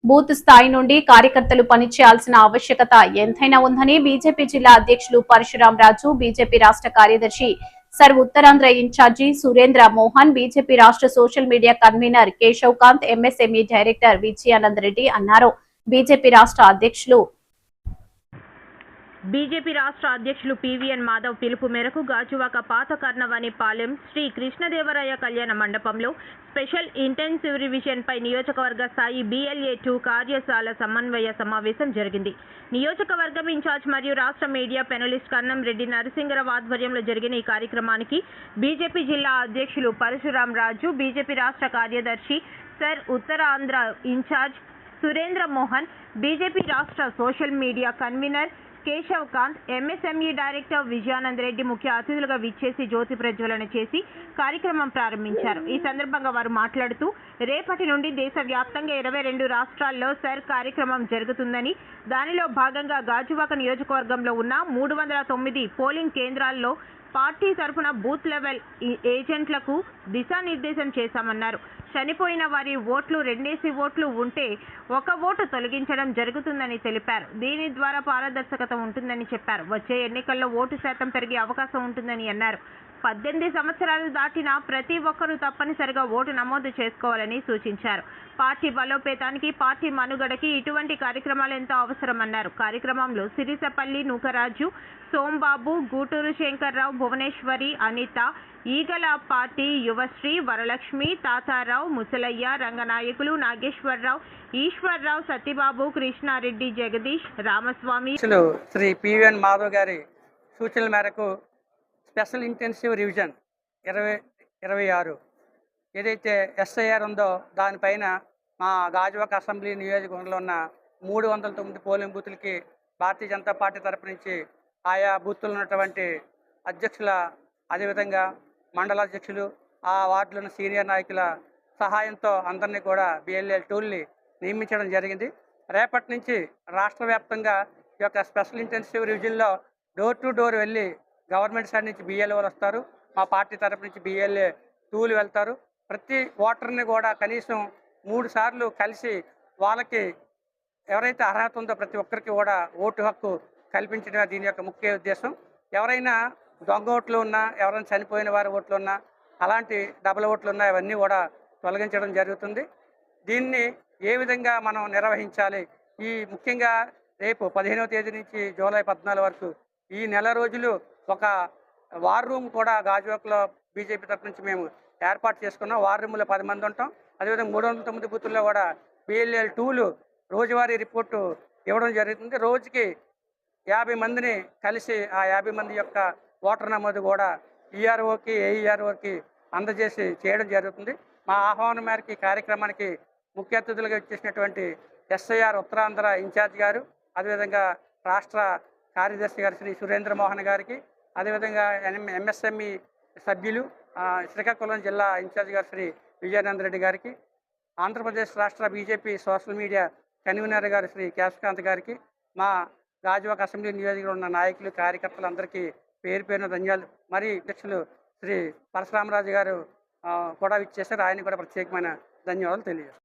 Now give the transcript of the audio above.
Booth స్థాయి నుండి కార్యకర్తలు పనిచేయాల్సిన ఆవశ్యకత ఎంతైనా ఉందని బీజేపీ జిల్లా అధ్యక్షులు పరశురాం రాజు, బీజేపీ రాష్ట్ర కార్యదర్శి sir Uttarandhra incharge Surendra Mohan, BJP రాష్ట్ర social media convener Keshav Kanth, MSME director Vijayanand Reddy అన్నారు. బీజేపీ రాష్ట్ర అధ్యక్షులు పివిఎన్ మాధవ్ పిలుపు మేరకు గాజువాక పాత కర్ణవాణిపాలెం శ్రీ కృష్ణదేవరాయ కళ్యాణ మండపంలో స్పెషల్ ఇంటెన్సివ్ రివిజన్ పై నియోజకవర్గ స్థాయి BLA-2 కార్యశాల సమన్వయ సమావేశం జరిగింది. నియోజకవర్గం ఇన్ఛార్జ్ మరియు రాష్ట్ర మీడియా పెనలిస్ట్ కన్నం రెడ్డి నరసింగరావు ఆధ్వర్యంలో జరిగిన ఈ కార్యక్రమానికి బీజేపీ జిల్లా అధ్యక్షులు పరశురాం రాజు, బీజేపీ రాష్ట్ర కార్యదర్శి sir Uttarandhra incharge Surendra Mohan, BJP రాష్ట్ర social media convener Keshav Kanth, MSME director Vijayanand Reddy ముఖ్య అతిథులుగా విచ్చేసి జ్యోతి ప్రజ్వలన చేసి కార్యక్రమం ప్రారంభించారు. ఈ సందర్భంగా వారు మాట్లాడుతూ రేపటి నుండి దేశవ్యాప్తంగా 22 రాష్ట్రాల్లో సర్ కార్యక్రమం జరుగుతుందని, దానిలో భాగంగా గాజువాక నియోజకవర్గంలో ఉన్న 309 పోలింగ్ కేంద్రాల్లో పార్టీ తరఫున బూత్ లెవెల్ ఏజెంట్లకు దిశానిర్దేశం చేశామన్నారు. చనిపోయిన వారి ఓట్లు 2 ఓట్లు ఉంటే 1 ఓటు తొలగించడం జరుగుతుందని తెలిపారు. దీని ద్వారా పారదర్శకత ఉంటుందని చెప్పారు. వచ్చే ఎన్నికల్లో ఓటు శాతం పెరిగే అవకాశం ఉంటుందని అన్నారు. 18 సంవత్సరాలు దాటిన ప్రతి ఒక్కరూ తప్పనిసరిగా ఓటు నమోదు చేసుకోవాలని సూచించారు. పార్టీ బలోపేతానికి, పార్టీ మనుగడకి ఇటువంటి కార్యక్రమాలు ఎంతో అవసరమన్నారు. కార్యక్రమంలో సిరిసపల్లి నూకరాజు, సోంబాబు, గూటూరు శంకర్రావు, భువనేశ్వరి, అనిత, ఈగల పార్టీ యువశ్రీ, వరలక్ష్మి, తాతారావు, ముసలయ్య, రంగనాయకులు, నాగేశ్వరరావు, ఈశ్వర్రావు, సత్యబాబు, కృష్ణారెడ్డి, జగదీష్, రామస్వామి, శ్రీ పివిఎన్ మాధవ్ గారి సూచనల మేరకు స్పెషల్ ఇంటెన్సివ్ రివిజన్ 2026 ఏదైతే SIR ఉందో దానిపైన మా గాజువాక అసెంబ్లీ నియోజకవర్గంలో ఉన్న 309 పోలింగ్ బూతులకి భారతీయ జనతా పార్టీ తరపు నుంచి ఆయా బూతులు ఉన్నటువంటి అధ్యక్షుల, అదేవిధంగా మండల అధ్యక్షులు, ఆ వార్డులోని సీనియర్ నాయకుల సహాయంతో అందరినీ కూడా BLA-2ని నియమించడం జరిగింది. రేపటి నుంచి రాష్ట్ర వ్యాప్తంగా ఈ యొక్క స్పెషల్ ఇంటెన్సివ్ రివిజన్లో డోర్ టు డోర్ వెళ్ళి గవర్నమెంట్ సైడ్ నుంచి BLOలు వస్తారు, మా పార్టీ తరపు నుంచి BLA-2లు వెళ్తారు. ప్రతి ఓటర్ని కూడా కనీసం 3 సార్లు కలిసి వాళ్ళకి ఎవరైతే అర్హత ఉందో ప్రతి ఒక్కరికి కూడా ఓటు హక్కు కల్పించడమే దీని యొక్క ముఖ్య ఉద్దేశం. ఎవరైనా దొంగ ఓట్లు ఉన్నా, ఎవరైనా చనిపోయిన వారి ఓట్లు ఉన్నా, అలాంటి డబుల్ ఓట్లు ఉన్నా ఇవన్నీ కూడా తొలగించడం జరుగుతుంది. దీన్ని ఏ విధంగా మనం నిర్వహించాలి, ఈ ముఖ్యంగా రేపు 15వ తేదీ నుంచి జూలై 14 వరకు ఈ నెల రోజులు ఒక వార్ రూమ్ కూడా గాజువాకలో బీజేపీ తరఫు నుంచి మేము ఏర్పాటు చేసుకున్నాం. వార్ రూమ్లో 10 మంది ఉంటాం. అదేవిధంగా 309 బూతుల్లో కూడా BLA-2లు రోజువారీ రిపోర్టు ఇవ్వడం జరుగుతుంది. రోజుకి 50 మందిని కలిసి ఆ 50 మంది యొక్క ఓటర్ నమోదు కూడా EROకి, AEROకి అందజేసి చేయడం జరుగుతుంది. మా ఆహ్వానం మేరకు ఈ కార్యక్రమానికి ముఖ్య అతిథులుగా ఇచ్చేసినటువంటి SIR ఉత్తరాంధ్ర ఇన్ఛార్జ్ గారు, అదేవిధంగా రాష్ట్ర కార్యదర్శి గారు శ్రీ సురేంద్ర మోహన్ గారికి, అదేవిధంగా MSME సభ్యులు, శ్రీకాకుళం జిల్లా ఇన్ఛార్జ్ గారు శ్రీ విజయానంద్ రెడ్డి గారికి, ఆంధ్రప్రదేశ్ రాష్ట్ర బీజేపీ సోషల్ మీడియా కన్వీనర్ గారు శ్రీ కేశవకాంత్ గారికి, మా గాజువాక అసెంబ్లీ నియోజకవర్గంలో ఉన్న నాయకులు, కార్యకర్తలందరికీ పేరు పేరున ధన్యవాదాలు. మరి అధ్యక్షులు శ్రీ పరశురామరాజు గారు కూడా ఇచ్చేసారు. ఆయన కూడా ప్రత్యేకమైన ధన్యవాదాలు తెలియజేస్తారు.